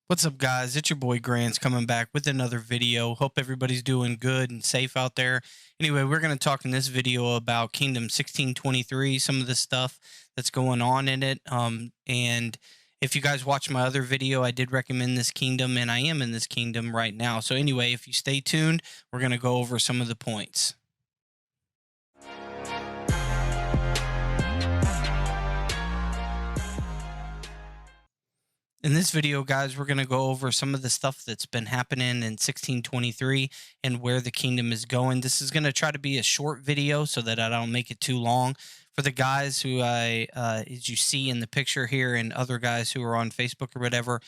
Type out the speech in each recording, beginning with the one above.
What's up, guys? It's your boy Grants coming back with another video. Hope everybody's doing good and safe out there. Anyway, we're going to talk in this video about Kingdom 1623, some of the stuff that's going on in it. And if you guys watched my other video, I did recommend this kingdom, and I am in this kingdom right now. So, anyway, if you stay tuned, we're going to go over some of the points. In this video, guys, we're going to go over some of the stuff that's been happening in 1623 and where the kingdom is going. This is going to try to be a short video so that I don't make it too long. For the guys who as you see in the picture here, and other guys who are on Facebook or whatever,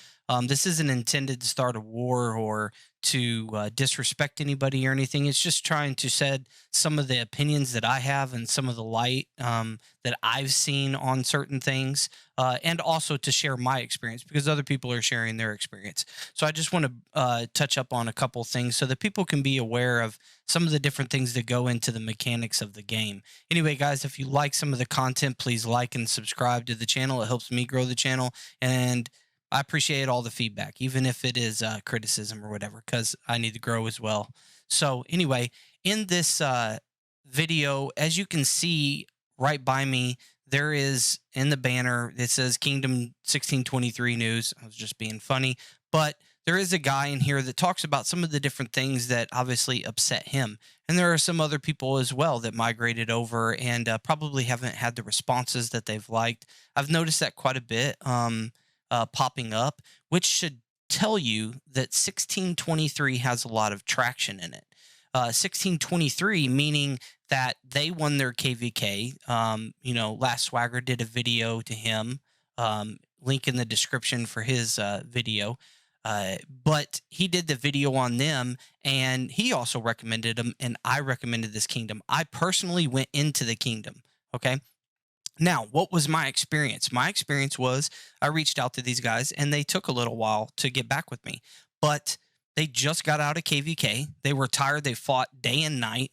this isn't intended to start a war or to disrespect anybody or anything. It's just trying to shed some of the opinions that I have and some of the light that I've seen on certain things, and also to share my experience because other people are sharing their experience. So I just want to touch up on a couple things so that people can be aware of some of the different things that go into the mechanics of the game. Anyway, guys, if you like some of the content, please like and subscribe to the channel. It helps me grow the channel, and I appreciate all the feedback, even if it is criticism or whatever, because I need to grow as well. So anyway, in this video, as you can see right by me, there is in the banner, it says Kingdom 1623 News. I was just being funny, but there is a guy in here that talks about some of the different things that obviously upset him. And there are some other people as well that migrated over and probably haven't had the responses that they've liked. I've noticed that quite a bit popping up, which should tell you that 1623 has a lot of traction in it. 1623 meaning that they won their KVK. Last Swagger did a video to him. Link in the description for his video. But he did the video on them, and he also recommended them, and I recommended this kingdom. I personally went into the kingdom. Okay. Now, what was my experience? My experience was I reached out to these guys, and they took a little while to get back with me, but they just got out of KVK. They were tired. They fought day and night.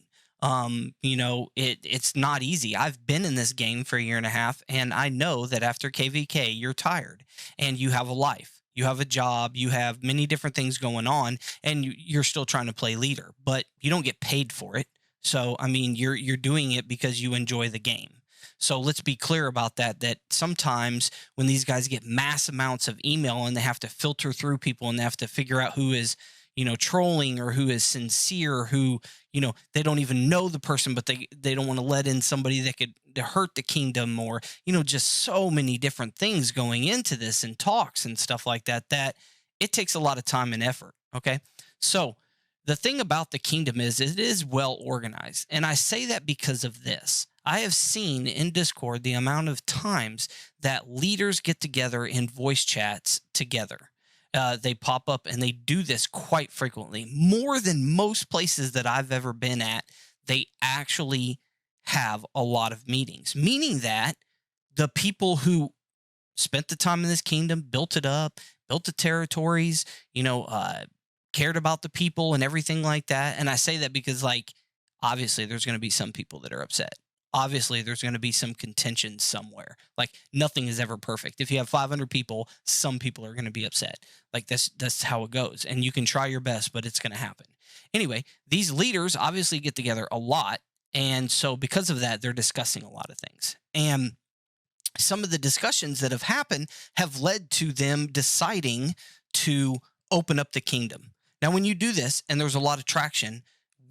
It's not easy. I've been in this game for a year and a half, and I know that after KVK, you're tired and you have a life. You have a job, you have many different things going on, and you're still trying to play leader, but you don't get paid for it. So, I mean, you're doing it because you enjoy the game. So let's be clear about that, that sometimes when these guys get mass amounts of email and they have to filter through people and they have to figure out who is, trolling or who is sincere, who, they don't even know the person, but they don't want to let in somebody that could hurt the kingdom, or, just so many different things going into this and talks and stuff like that, that it takes a lot of time and effort. Okay. So the thing about the kingdom is it is well organized. And I say that because of this. I have seen in Discord the amount of times that leaders get together in voice chats together. They pop up and they do this quite frequently, more than most places that I've ever been at. They actually have a lot of meetings, meaning that the people who spent the time in this kingdom, built it up, built the territories, cared about the people and everything like that. And I say that because, like, obviously there's going to be some people that are upset. Obviously there's going to be some contention somewhere. Like, nothing is ever perfect. If you have 500 people, some people are going to be upset. Like, that's how it goes. And you can try your best, but it's going to happen. Anyway, these leaders obviously get together a lot. And so because of that, they're discussing a lot of things. And some of the discussions that have happened have led to them deciding to open up the kingdom. Now, when you do this and there's a lot of traction,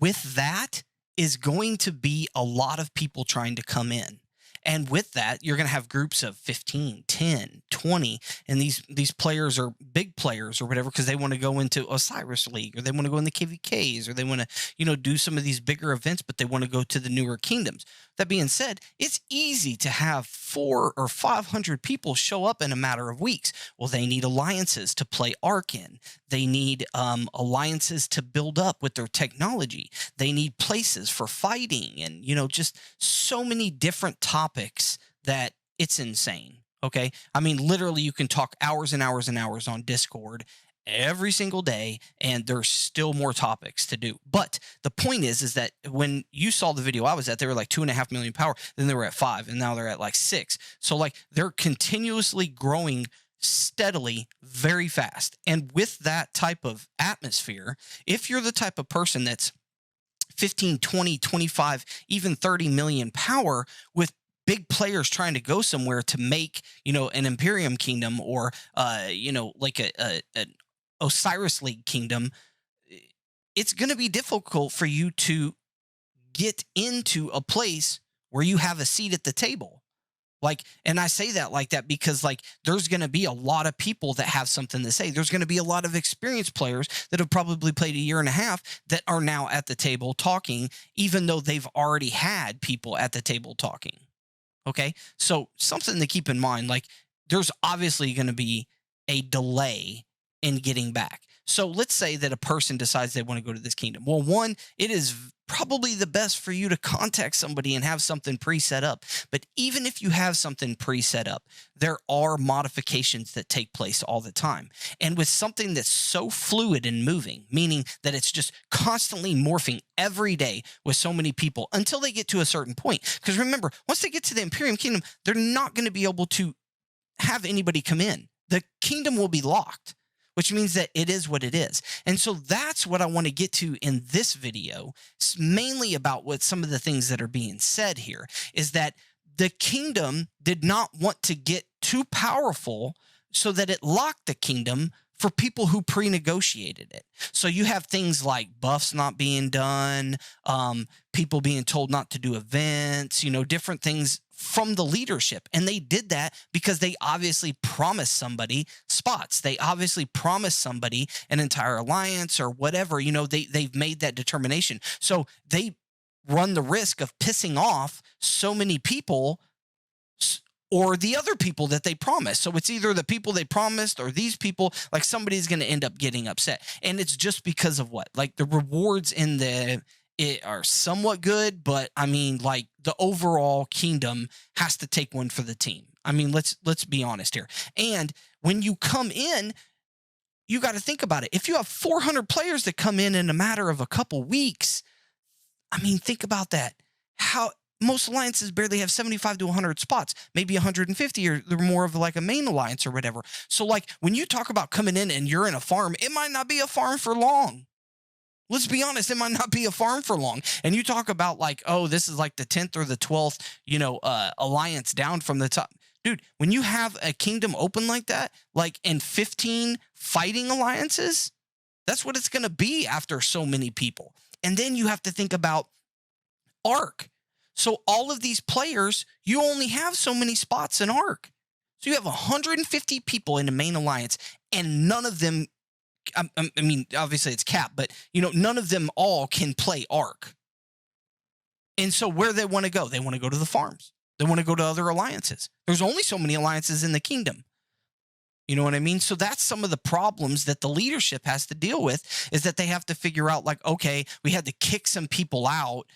with that is going to be a lot of people trying to come in. And with that, you're going to have groups of 15, 10, 20. And these players are big players or whatever, because they want to go into Osiris League, or they want to go in the KVKs, or they want to, do some of these bigger events, but they want to go to the newer kingdoms. That being said, it's easy to have 400 or 500 people show up in a matter of weeks. Well, they need alliances to play Ark in. They need alliances to build up with their technology. They need places for fighting, and, just so many different topics that it's insane. Okay. I mean, literally, you can talk hours and hours and hours on Discord every single day, and there's still more topics to do. But the point is that when you saw the video I was at, they were like 2.5 million power, then they were at 5, and now they're at like 6. So, like, they're continuously growing steadily, very fast. And with that type of atmosphere, if you're the type of person that's 15, 20, 25, even 30 million power with big players trying to go somewhere to make, an Imperium kingdom or, like an Osiris League kingdom, it's going to be difficult for you to get into a place where you have a seat at the table. Like, and I say that like that because like there's going to be a lot of people that have something to say. There's going to be a lot of experienced players that have probably played a year and a half that are now at the table talking, even though they've already had people at the table talking. Okay. So something to keep in mind, like there's obviously going to be a delay in getting back. So let's say that a person decides they want to go to this kingdom. Well, one, it is probably the best for you to contact somebody and have something pre-set up. But even if you have something pre-set up, there are modifications that take place all the time. And with something that's so fluid and moving, meaning that it's just constantly morphing every day with so many people until they get to a certain point. Because remember, once they get to the Imperium Kingdom, they're not going to be able to have anybody come in. The kingdom will be locked, which means that it is what it is. And so that's what I want to get to in this video. It's mainly about what some of the things that are being said here is that the kingdom did not want to get too powerful so that it locked the kingdom for people who pre-negotiated it. So you have things like buffs not being done, people being told not to do events, different things from the leadership. And they did that because they obviously promised somebody spots. They obviously promised somebody an entire alliance or whatever. They've made that determination. So they run the risk of pissing off so many people or the other people that they promised. So it's either the people they promised or these people, like somebody's going to end up getting upset. And it's just because of what? Like the rewards in it are somewhat good, but I mean, like the overall kingdom has to take one for the team. I mean, let's be honest here. And when you come in, you got to think about it. If you have 400 players that come in a matter of a couple weeks, I mean, think about that. How most alliances barely have 75 to 100 spots, maybe 150 or they're more of like a main alliance or whatever. So like when you talk about coming in and you're in a farm, it might not be a farm for long. Let's be honest, it might not be a farm for long. And you talk about like, oh, this is like the 10th or the 12th, alliance down from the top. Dude, when you have a kingdom open like that, like in 15 fighting alliances, that's what it's going to be after so many people. And then you have to think about Arc. So all of these players, you only have so many spots in Arc. So you have 150 people in the main alliance, and none of them, I mean, obviously it's capped, but, none of them all can play Arc. And so where they want to go? They want to go to the farms. They want to go to other alliances. There's only so many alliances in the kingdom. You know what I mean? So that's some of the problems that the leadership has to deal with is that they have to figure out like, okay, we had to kick some people out,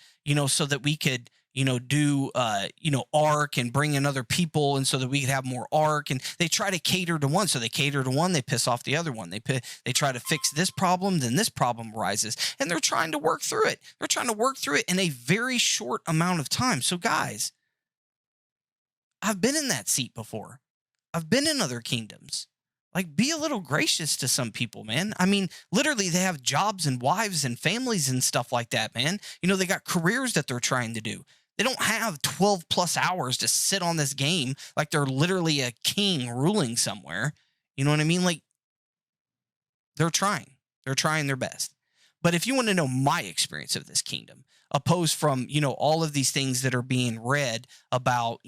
so that we could, do, Arc and bring in other people. And so that we could have more Arc, and they try to cater to one. So they cater to one, they piss off the other one. They try to fix this problem, then this problem arises, and they're trying to work through it. They're trying to work through it in a very short amount of time. So guys, I've been in that seat before. I've been in other kingdoms. Like, be a little gracious to some people, man. I mean, literally, they have jobs and wives and families and stuff like that, man. They got careers that they're trying to do. They don't have 12 plus hours to sit on this game like they're literally a king ruling somewhere. You know what I mean? Like, they're trying. They're trying their best. But if you want to know my experience of this kingdom, opposed from, all of these things that are being read about,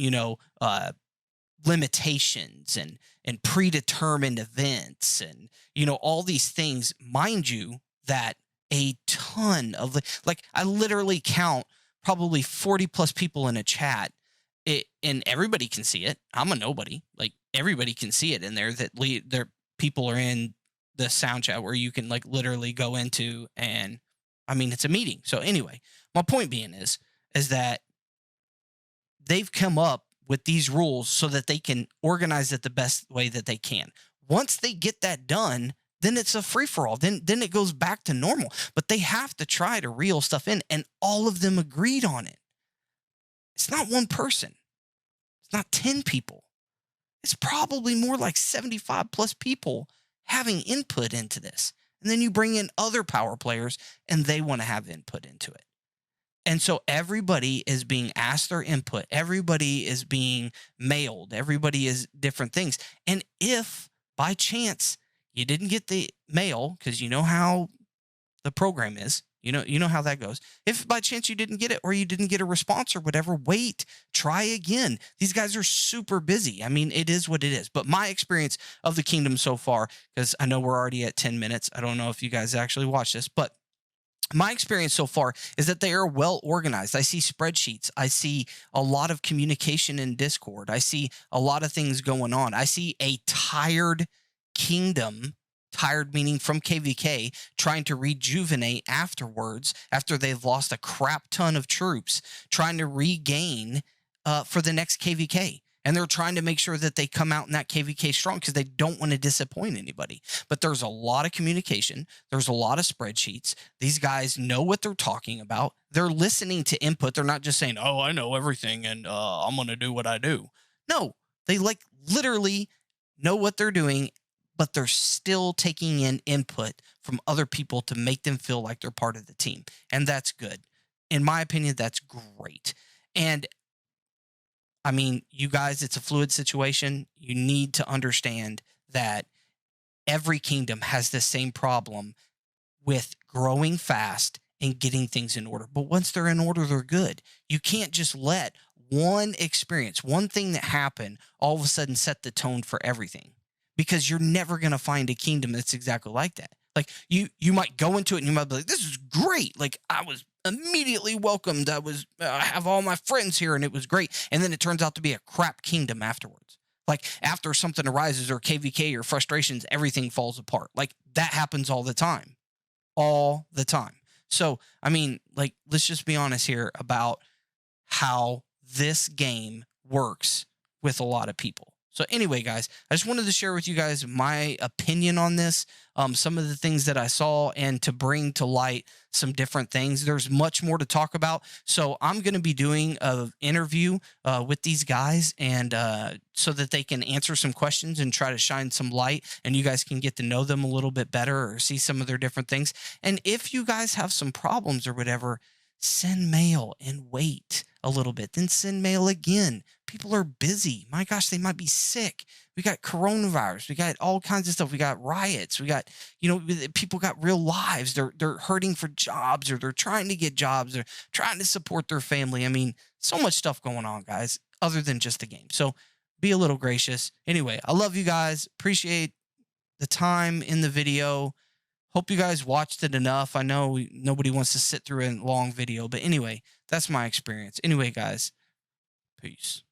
limitations and predetermined events and all these things, mind you that a ton of like I literally count probably 40 plus people in a chat, and everybody can see it. I'm a nobody. Like everybody can see it in there that their people are in the sound chat where you can like literally go into, and I mean it's a meeting. So anyway, my point being is that they've come up with these rules so that they can organize it the best way that they can. Once they get that done, then it's a free-for-all. Then it goes back to normal. But they have to try to reel stuff in, and all of them agreed on it. It's not one person. It's not 10 people. It's probably more like 75 plus people having input into this. And then you bring in other power players and they want to have input into it. And so everybody is being asked their input. Everybody is being mailed. Everybody is different things. And if by chance you didn't get the mail, because you know how the program is, you know how that goes. If by chance you didn't get it or you didn't get a response or whatever, wait, try again. These guys are super busy. I mean, it is what it is. But my experience of the kingdom so far, because I know we're already at 10 minutes. I don't know if you guys actually watch this, but my experience so far is that they are well organized. I see spreadsheets. I see a lot of communication in Discord. I see a lot of things going on. I see a tired kingdom, tired meaning from KVK, trying to rejuvenate afterwards after they've lost a crap ton of troops, trying to regain for the next KVK. And they're trying to make sure that they come out in that KVK strong because they don't want to disappoint anybody. But there's a lot of communication. There's a lot of spreadsheets. These guys know what they're talking about. They're listening to input. They're not just saying, oh, I know everything and I'm going to do what I do. No, they like literally know what they're doing, but they're still taking in input from other people to make them feel like they're part of the team. And that's good. In my opinion, that's great. And I mean, you guys, it's a fluid situation. You need to understand that every kingdom has the same problem with growing fast and getting things in order. But once they're in order, they're good. You can't just let one experience, one thing that happened, all of a sudden set the tone for everything, because you're never going to find a kingdom that's exactly like that. Like you might go into it and you might be like, this is great. Like I was immediately welcomed. I have all my friends here and it was great. And then it turns out to be a crap kingdom afterwards. Like after something arises or KVK or frustrations, everything falls apart. Like that happens all the time, all the time. So, I mean, like, let's just be honest here about how this game works with a lot of people. So anyway, guys, I just wanted to share with you guys my opinion on this, some of the things that I saw, and to bring to light some different things. There's much more to talk about. So I'm going to be doing an interview with these guys, and so that they can answer some questions and try to shine some light, and you guys can get to know them a little bit better or see some of their different things. And if you guys have some problems or whatever, send mail and wait a little bit, then send mail again. People are busy. My gosh, they might be sick. We got coronavirus. We got all kinds of stuff. We got riots. We got, people got real lives. They're hurting for jobs, or they're trying to get jobs. They're trying to support their family. I mean, so much stuff going on, guys, other than just the game. So be a little gracious. Anyway, I love you guys. Appreciate the time in the video. Hope you guys watched it enough. I know nobody wants to sit through a long video, but anyway, that's my experience. Anyway, guys, peace.